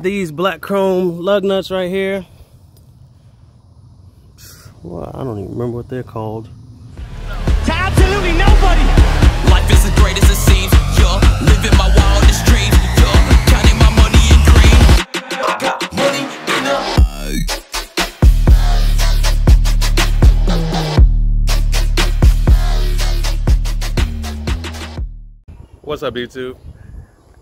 these black chrome lug nuts right here. Well, I don't even remember what they're called. To absolutely nobody. Life is as great as it seems. You're living my wildest dreams. You're counting my money in green. I got money in What's up, YouTube?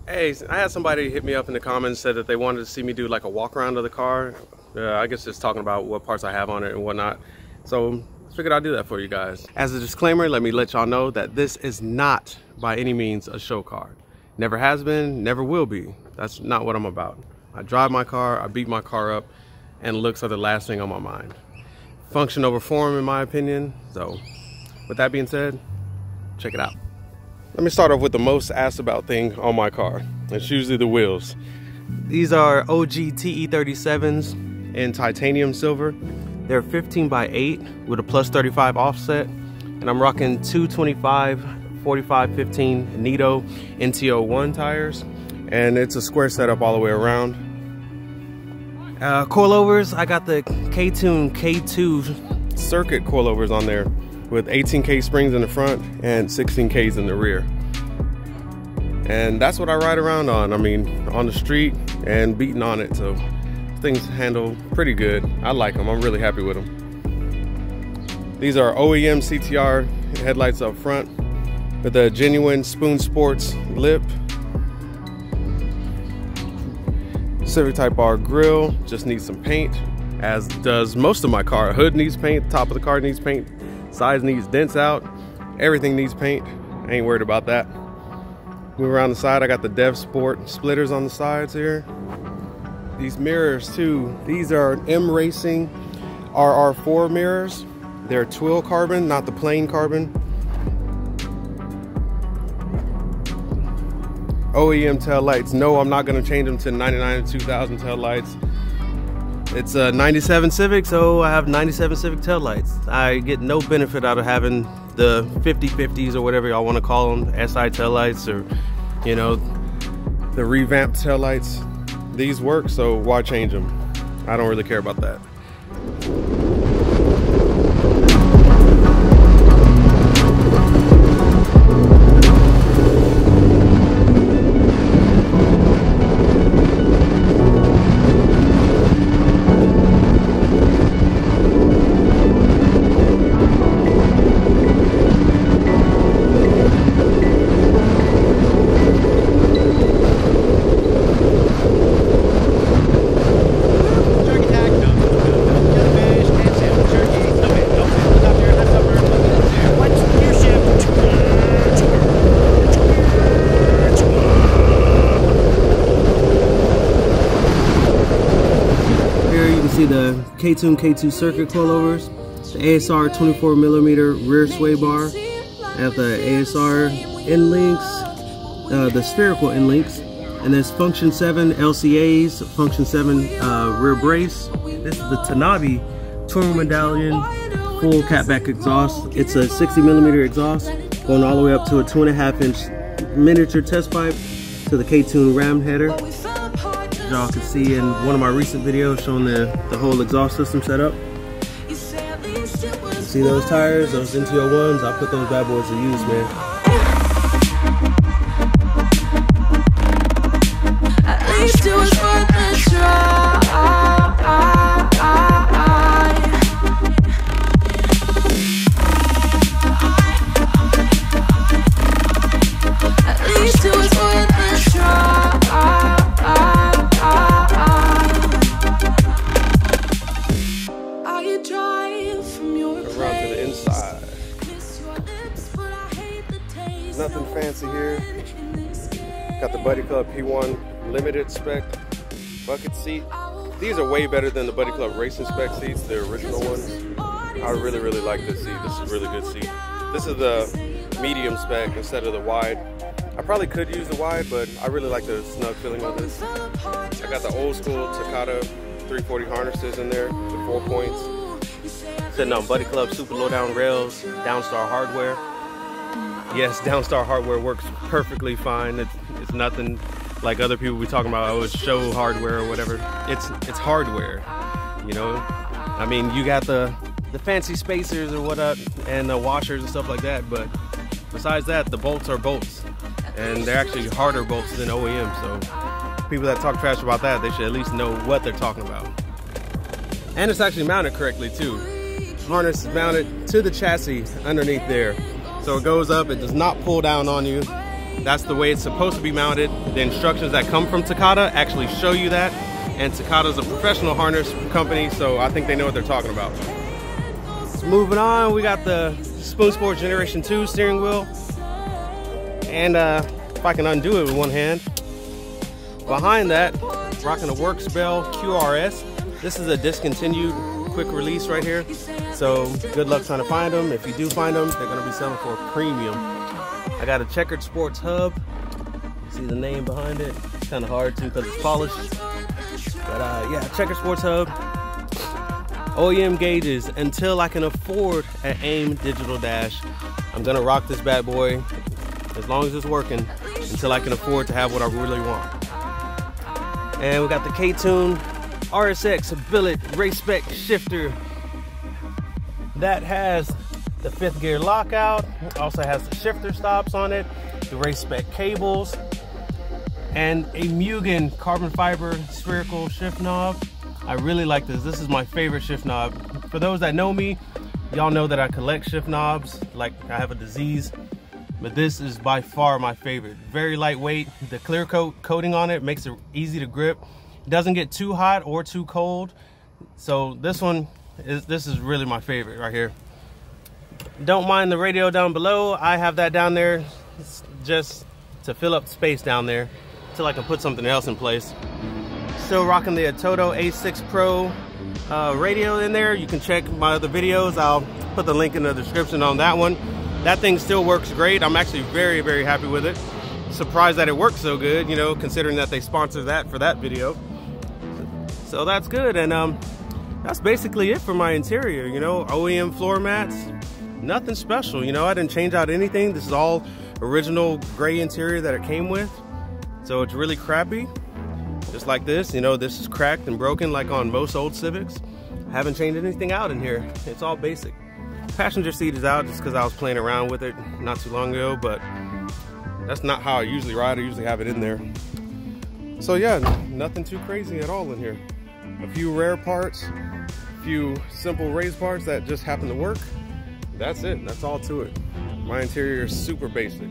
Hey, I had somebody hit me up in the comments, said that they wanted to see me do like a walk around of the car. I guess just talking about what parts I have on it and whatnot. So I figured I'd do that for you guys. As a disclaimer, let me let y'all know that this is not by any means a show car. Never has been, never will be. That's not what I'm about. I drive my car, I beat my car up, and looks are the last thing on my mind. Function over form, in my opinion. So with that being said, check it out. Let me start off with the most asked about thing on my car. It's usually the wheels. These are OG TE37s in titanium silver. They're 15x8 with a plus 35 offset. And I'm rocking 225 45-15 Nito NTO1 tires. And it's a square setup all the way around. Coilovers, I got the K2 circuit coilovers on there, with 18K springs in the front and 16Ks in the rear. And that's what I ride around on. I mean, on the street and beating on it. So things handle pretty good. I like them. I'm really happy with them. These are OEM CTR headlights up front with a genuine Spoon Sports lip. Civic Type R grille, just needs some paint, as does most of my car. Hood needs paint, top of the car needs paint. Sides needs dents out. Everything needs paint. I ain't worried about that. Move around the side. I got the Dev Sport splitters on the sides here. These mirrors too. These are M Racing RR4 mirrors. They're twill carbon, not the plain carbon. OEM tail lights. No, I'm not going to change them to 99 and 2000 tail lights. It's a 97 Civic, so I have 97 Civic taillights. I get no benefit out of having the 50/50s or whatever y'all want to call them, SI taillights, or, you know, the revamped taillights. These work, so why change them? I don't really care about that. The K2 circuit coilovers, the ASR 24mm rear sway bar, I have the ASR end links, the spherical end links, and there's function 7 LCAs, function 7 rear brace. This is the Tanabe Touring Medallion full catback exhaust. It's a 60mm exhaust going all the way up to a 2.5-inch miniature test pipe to the K2 ram header. Y'all can see in one of my recent videos showing the whole exhaust system setup. See those tires, those NTO1s? I put those bad boys to use, man. At least it was worth a try. At least it was worth a try. Nothing fancy here. Got the Buddy Club P1 limited spec bucket seat. These are way better than the Buddy Club racing spec seats, the original ones. I really like this seat. This is a really good seat. This is the medium spec instead of the wide. I probably could use the wide, but I really like the snug feeling of this. I got the old school Takata 340 harnesses in there, the 4 points. Sitting on Buddy Club super low down rails, Downstar hardware. Yes, Downstar hardware works perfectly fine. It's nothing like other people be talking about, oh, it's show hardware or whatever. It's hardware, you know. I mean, you got the fancy spacers or whatnot and the washers and stuff like that, but besides that, the bolts are bolts, and they're actually harder bolts than OEM. So people that talk trash about that, they should at least know what they're talking about. And it's actually mounted correctly too. Harness is mounted to the chassis underneath there, so it goes up. It does not pull down on you. That's the way it's supposed to be mounted. The instructions that come from Takata actually show you that, and Takata's a professional harness company, so I think they know what they're talking about. So moving on, we got the Spoon Sport Generation 2 steering wheel, and if I can undo it with one hand, behind that, rocking a Workspell QRS. This is a discontinued quick release right here, so good luck trying to find them. If you do find them, they're going to be selling for a premium. I got a checkered sports hub. See the name behind it? It's kind of hard to because it's polished. But yeah, checkered sports hub. OEM gauges until I can afford an AIM digital dash. I'm gonna rock this bad boy as long as it's working until I can afford to have what I really want. And we got the K20 RSX Billet race spec shifter that has the 5th gear lockout, also has the shifter stops on it, the race spec cables, and a Mugen carbon fiber spherical shift knob. I really like this. This is my favorite shift knob. For those that know me, y'all know that I collect shift knobs like I have a disease, but this is by far my favorite. Very lightweight. The clear coat coating on it makes it easy to grip. It doesn't get too hot or too cold. So this is really my favorite right here. Don't mind the radio down below. I have that down there just to fill up space down there until I can put something else in place. Still rocking the Toto A6 Pro radio in there. You can check my other videos. I'll put the link in the description on that one. That thing still works great. I'm actually very, very happy with it. Surprised that it works so good, you know, considering that they sponsored that for that video. So that's good. And that's basically it for my interior, you know. OEM floor mats, nothing special, you know. I didn't change out anything. This is all original gray interior that it came with. So it's really crappy. Just like this, you know, this is cracked and broken like on most old Civics. I haven't changed anything out in here. It's all basic. Passenger seat is out just because I was playing around with it not too long ago, but that's not how I usually ride. I usually have it in there. So yeah, nothing too crazy at all in here. A few rare parts, a few simple race parts that just happen to work. That's it. That's all to it. My interior is super basic.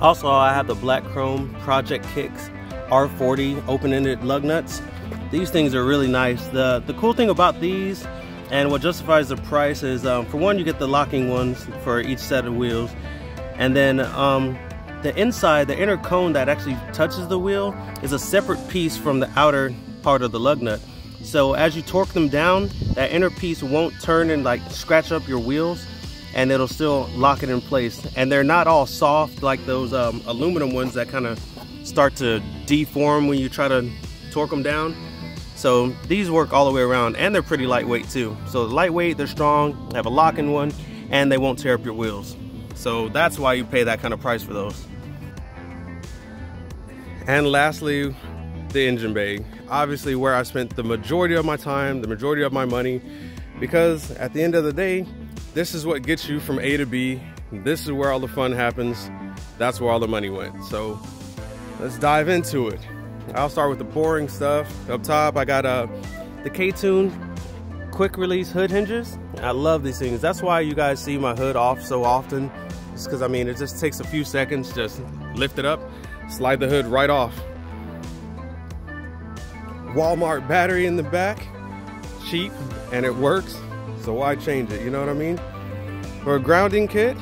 Also, I have the black chrome Project Kicks R40 open-ended lug nuts. These things are really nice. The cool thing about these, and what justifies the price, is for one, you get the locking ones for each set of wheels, and then the inside, the inner cone that actually touches the wheel, is a separate piece from the outer part of the lug nut. So as you torque them down, that inner piece won't turn and like scratch up your wheels, and it'll still lock it in place. And they're not all soft like those aluminum ones that kind of start to deform when you try to torque them down. So these work all the way around, and they're pretty lightweight too. So lightweight, they're strong, have a lock-in one, and they won't tear up your wheels. So that's why you pay that kind of price for those. And lastly, the engine bay. Obviously where I spent the majority of my time, the majority of my money, because at the end of the day, this is what gets you from A to B. This is where all the fun happens. That's where all the money went. So let's dive into it. I'll start with the boring stuff. Up top, I got the K20 quick release hood hinges. I love these things. That's why you guys see my hood off so often. It's because, I mean, it just takes a few seconds. Just lift it up, slide the hood right off. Walmart battery in the back, cheap, and it works, so why change it, you know what I mean? For a grounding kit,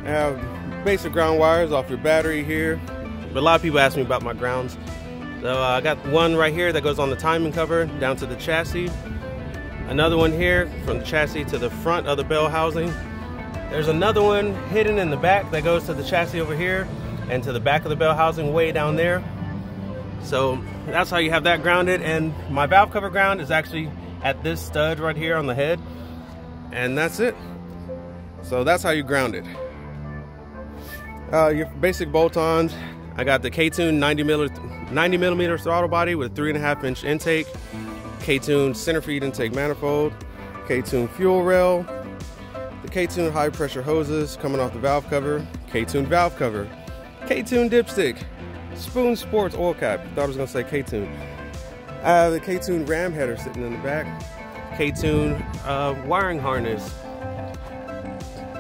I have basic ground wires off your battery here, but a lot of people ask me about my grounds. So I got one right here that goes on the timing cover down to the chassis, another one here from the chassis to the front of the bell housing. There's another one hidden in the back that goes to the chassis over here and to the back of the bell housing way down there. So that's how you have that grounded, and my valve cover ground is actually at this stud right here on the head, and that's it. So that's how you ground it. Your basic bolt-ons, I got the K20 90 millimeter throttle body with 3.5-inch intake, K20 centerfeed intake manifold, K20 fuel rail, the K20 high pressure hoses coming off the valve cover, K20 valve cover, K20 dipstick, Spoon Sports oil cap. Thought I was gonna say K20. The K20 ram header sitting in the back, K20 wiring harness,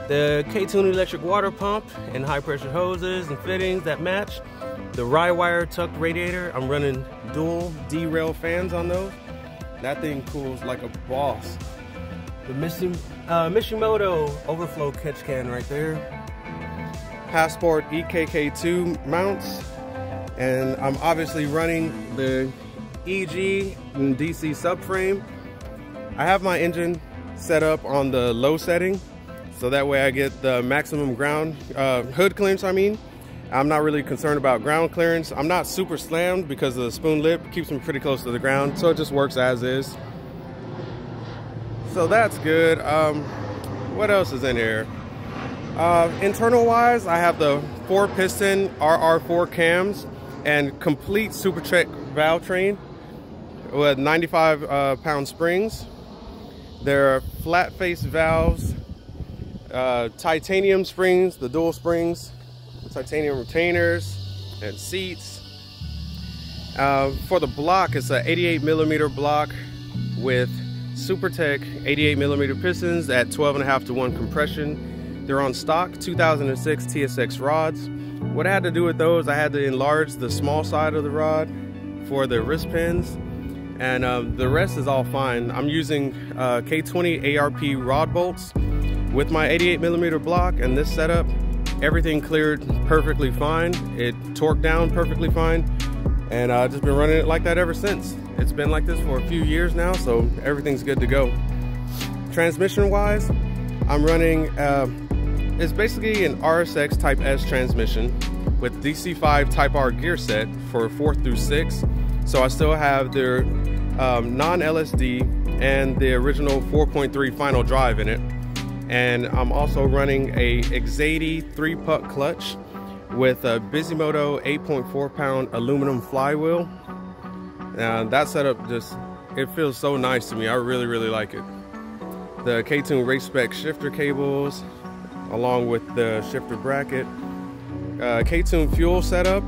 the K20 electric water pump and high pressure hoses and fittings that match, the rye wire tucked radiator. I'm running dual D-rail fans on those. That thing cools like a boss. The Mishimoto overflow catch can right there. Passport EKK2 mounts. And I'm obviously running the EG and DC subframe. I have my engine set up on the low setting, so that way I get the maximum ground, hood clearance I mean. I'm not really concerned about ground clearance. I'm not super slammed because the spoon lip keeps me pretty close to the ground, so it just works as is. So that's good. What else is in here? Internal wise, I have the 4-piston RR4 cams and complete Supertech valve train with 95 pound springs. There are flat face valves, titanium springs, the dual springs, titanium retainers and seats. For the block, it's an 88 millimeter block with Supertech 88 millimeter pistons at 12.5 to 1 compression. They're on stock 2006 TSX rods. What I had to do with those, I had to enlarge the small side of the rod for the wrist pins, and the rest is all fine. I'm using K20 ARP rod bolts with my 88 millimeter block, and this setup, everything cleared perfectly fine. It torqued down perfectly fine, and I've just been running it like that ever since. It's been like this for a few years now, so everything's good to go. Transmission wise, I'm running it's basically an RSX Type S transmission with DC5 Type R gear set for 4th through 6th. So I still have their non-LSD and the original 4.3 final drive in it. And I'm also running a X80 3-puck clutch with a Bisimoto 8.4 pound aluminum flywheel. That setup just, it feels so nice to me. I really like it. The K20 race spec shifter cables, along with the shifter bracket, K20 fuel setup,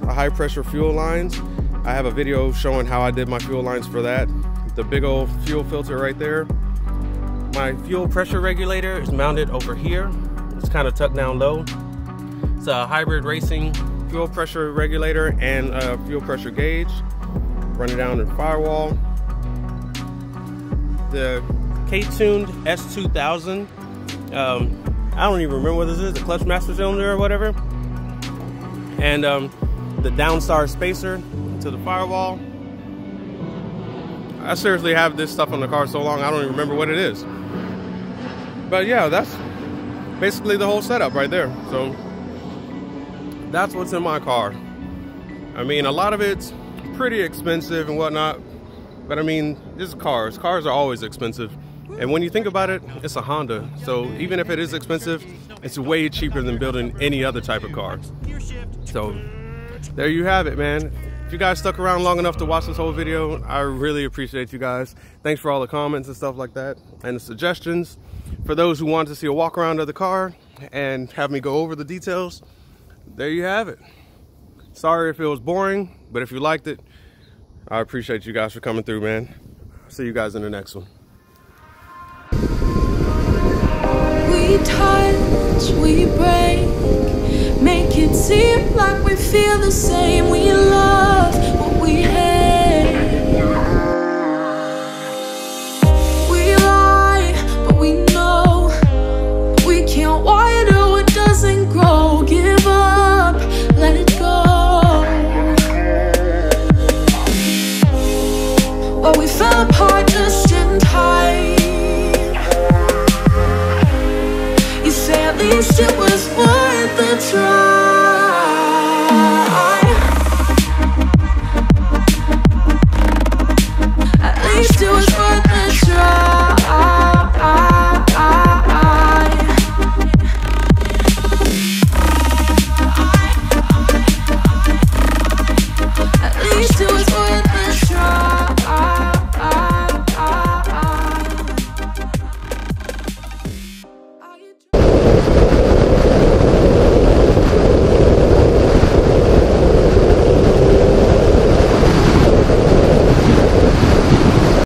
high pressure fuel lines. I have a video showing how I did my fuel lines for that. The big old fuel filter right there. My fuel pressure regulator is mounted over here. It's kind of tucked down low. It's a hybrid racing fuel pressure regulator and a fuel pressure gauge. Run it down in firewall. The K-tuned S2000. I don't even remember what this is, the clutch master cylinder or whatever. And the Downstar spacer to the firewall. I seriously have this stuff on the car so long I don't even remember what it is. But yeah, that's basically the whole setup right there. So that's what's in my car. I mean, a lot of it's pretty expensive and whatnot, but I mean, this is cars. Cars are always expensive. And when you think about it, it's a Honda. So even if it is expensive, it's way cheaper than building any other type of car. So there you have it, man. If you guys stuck around long enough to watch this whole video, I really appreciate you guys. Thanks for all the comments and stuff like that, and the suggestions. For those who want to see a walk around of the car and have me go over the details, there you have it. Sorry if it was boring, but if you liked it, I appreciate you guys for coming through, man. See you guys in the next one. we touch, we break, make it seem like we feel the same. We love what we hate. We lie, but we know we can't water what doesn't grow. Give up, let it go. Well, we fell apart just in time. You say at least it was worth the try.